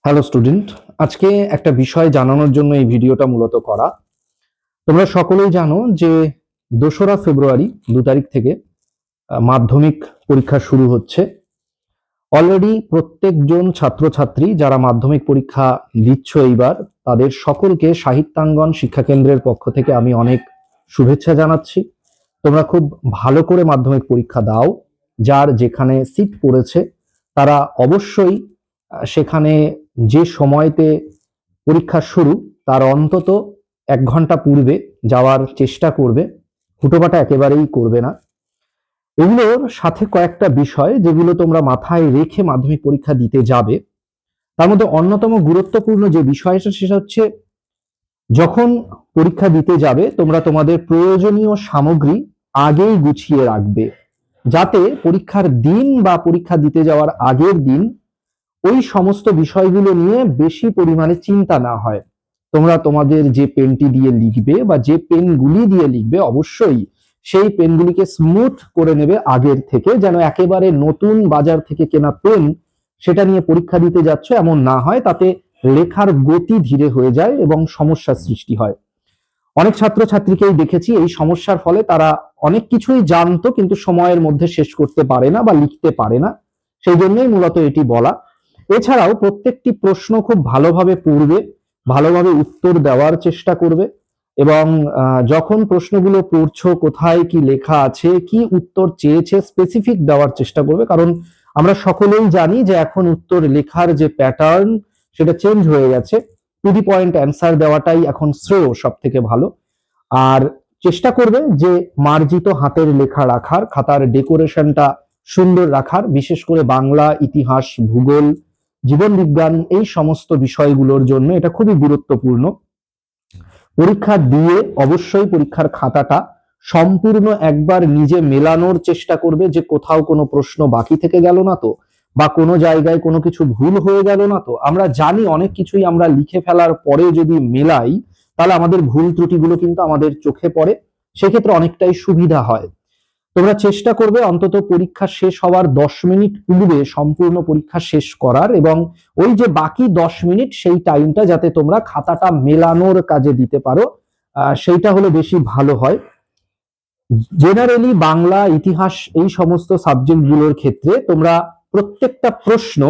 Hello student, আজকে একটা বিষয় জানানোর জন্য এই ভিডিওটা মূলত করা। তোমরা সকলেই জানো যে 2রা ফেব্রুয়ারি 2 তারিখ থেকে মাধ্যমিক পরীক্ষা শুরু হচ্ছে। অলরেডি প্রত্যেকজন ছাত্রছাত্রী যারা মাধ্যমিক পরীক্ষা দিচ্ছ এইবার, তাদের সকলকে সাহিত্যাঙ্গন শিক্ষা কেন্দ্রের পক্ষ থেকে আমি অনেক শুভেচ্ছা জানাচ্ছি। তোমরা খুব ভালো করে মাধ্যমিক পরীক্ষা দাও। যার যেখানে সিট পড়েছে তারা অবশ্যই সেখানে যে সময়তে পরীক্ষা শুরু তার অন্তত 1 ঘন্টা পূর্বে যাওয়ার চেষ্টা করবে, হুটোপাটা একেবারেই করবে না। এগুলোর সাথে কয়েকটা বিষয় যেগুলো তোমরা মাথায় রেখে মাধ্যমিক পরীক্ষা দিতে যাবে, তার মধ্যে অন্যতম গুরুত্বপূর্ণ যে বিষয়টা সেটা হচ্ছে যখন পরীক্ষা দিতে যাবে তোমরা তোমাদের প্রয়োজনীয় সামগ্রী আগেই গুছিয়ে রাখবে, যাতে পরীক্ষার দিন বা পরীক্ষা দিতে যাওয়ার আগের দিন ওই সমস্ত বিষয়গুলো নিয়ে বেশি পরিমাণে চিন্তা না হয়। তোমরা তোমাদের যে পেনটি দিয়ে লিখবে বা যে পেনগুলি দিয়ে লিখবে অবশ্যই সেই পেনগুলিকে স্মুথ করে নেবে আগের থেকে, যেন একেবারে নতুন বাজার থেকে কেনা পেন সেটা নিয়ে পরীক্ষা দিতে যাচ্ছ এমন না হয়, তাতে লেখার গতি ধীরে হয়ে যায় এবং সমস্যার সৃষ্টি হয়। অনেক ছাত্রছাত্রীকেই দেখেছি এই সমস্যার ফলে তারা অনেক কিছুই জানতো কিন্তু সময়ের মধ্যে শেষ করতে পারে না বা লিখতে পারে না, সেই জন্যই মূলত এটি বলা। এছাড়াও প্রত্যেকটি প্রশ্ন খুব ভালোভাবে পড়বে, ভালোভাবে উত্তর দেওয়ার চেষ্টা করবে এবং যখন প্রশ্নগুলো পড়ছো কোথায় কি লেখা আছে, কি উত্তর চেয়েছে স্পেসিফিক দেওয়ার চেষ্টা করবে, কারণ আমরা সকলেই জানি যে এখন উত্তর লেখার যে প্যাটার্ন সেটা চেঞ্জ হয়ে গেছে। টু দি পয়েন্ট অ্যান্সার দেওয়াটাই এখন শ্রেয়, সব থেকে ভালো। আর চেষ্টা করবে যে মার্জিত হাতের লেখা রাখার, খাতার ডেকোরেশনটা সুন্দর রাখার, বিশেষ করে বাংলা, ইতিহাস, ভূগোল, জীবন বিজ্ঞান এই সমস্ত বিষয়গুলোর জন্য এটা খুবই গুরুত্বপূর্ণ। পরীক্ষা দিয়ে অবশ্যই পরীক্ষার খাতাটা সম্পূর্ণ একবার নিজে মেলানোর চেষ্টা করবে যে কোথাও কোনো প্রশ্ন বাকি থেকে গেল না তো, বা কোনো জায়গায় কোনো কিছু ভুল হয়ে গেল না তো। আমরা জানি অনেক কিছুই আমরা লিখে ফেলার পরে যদি মেলাই তাহলে আমাদের ভুল ত্রুটিগুলো কিন্তু আমাদের চোখে পড়ে, সেক্ষেত্রে অনেকটাই সুবিধা হয়। তোমরা চেষ্টা করবে অন্তত পরীক্ষা শেষ হওয়ার 10 মিনিট পূর্বে সম্পূর্ণ পরীক্ষা শেষ করার, এবং ওই যে বাকি 10 মিনিট সেই টাইমটা যাতে তোমরা খাতাটা মেলানোর কাজে দিতে পারো, সেইটা হলে বেশি ভালো হয়। জেনারেলি বাংলা, ইতিহাস এই সমস্ত সাবজেক্টগুলোর ক্ষেত্রে তোমরা প্রত্যেকটা প্রশ্ন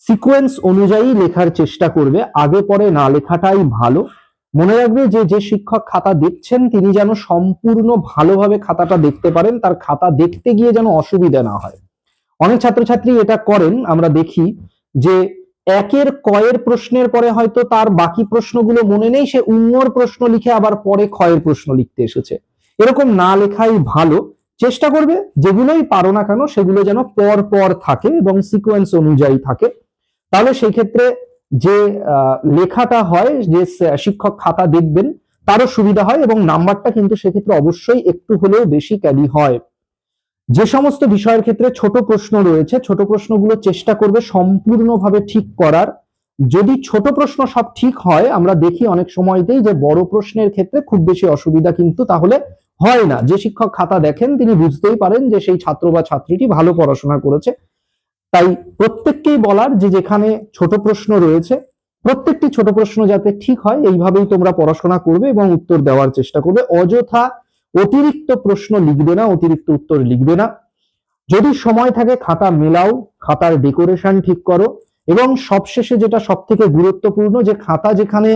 সিকোয়েন্স অনুযায়ী লেখার চেষ্টা করবে, আগে পরে না লেখাটাই ভালো। মনে রাখবে যে যে শিক্ষক খাতা দেখছেন তিনি যেন সম্পূর্ণ ভালোভাবে খাতাটা দেখতে পারেন, তার খাতা দেখতে গিয়ে যেন অসুবিধা না হয়। অনেক ছাত্রছাত্রী এটা করেন, আমরা দেখি যে একের কয়ের প্রশ্নের পরে হয়তো তার বাকি প্রশ্নগুলো মনে নেই, সে উন্নর প্রশ্ন লিখে আবার পরে ক্ষয়ের প্রশ্ন লিখতে এসেছে। এরকম না লেখাই ভালো। চেষ্টা করবে যেগুলোই পারো না কেন সেগুলো যেন পর পর থাকে এবং সিকোয়েন্স অনুযায়ী থাকে, তাহলে সেই ক্ষেত্রে যে লেখাটা হয়, যে শিক্ষক খাতা দেখবেন তারও সুবিধা হয় এবং নাম্বারটা কিন্তু সেক্ষেত্রে অবশ্যই একটু হলেও বেশি ক্যারি হয়। যে সমস্ত বিষয়ের ক্ষেত্রে ছোট প্রশ্ন রয়েছে, ছোট প্রশ্নগুলো চেষ্টা করবে সম্পূর্ণভাবে ঠিক করার। যদি ছোট প্রশ্ন সব ঠিক হয়, আমরা দেখি অনেক সময়তেই যে বড় প্রশ্নের ক্ষেত্রে খুব বেশি অসুবিধা কিন্তু তাহলে হয় না। যে শিক্ষক খাতা দেখেন তিনি বুঝতেই পারেন যে সেই ছাত্র বা ছাত্রীটি ভালো পড়াশোনা করেছে। তাই প্রত্যেককেই বলার যে যেখানে ছোট প্রশ্ন রয়েছে প্রত্যেকটি ছোট প্রশ্ন যাতে ঠিক হয় এইভাবেই তোমরা পড়াশোনা করবে এবং উত্তর দেওয়ার চেষ্টা করবে। অযথা অতিরিক্ত প্রশ্ন লিখবে না, অতিরিক্ত উত্তর লিখবে না। যদি সময় থাকে খাতা মেলাও, খাতার ডেকোরেশন ঠিক করো, এবং সবশেষে যেটা সব থেকে গুরুত্বপূর্ণ, যে খাতা যেখানে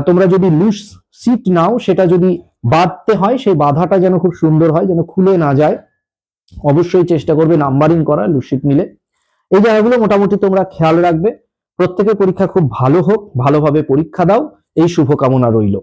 তোমরা যদি লুজ সিট নাও সেটা যদি বাঁধতে হয় সেই বাঁধাটা যেন খুব সুন্দর হয়, যেন খুলে না যায়। অবশ্যই চেষ্টা করবে নাম্বারিং করা লুজ সিট নিলে। এই জায়গাগুলো মোটামুটি তোমরা খেয়াল রাখবে। প্রত্যেকের পরীক্ষা খুব ভালো হোক, ভালোভাবে পরীক্ষা দাও, এই শুভকামনা রইল।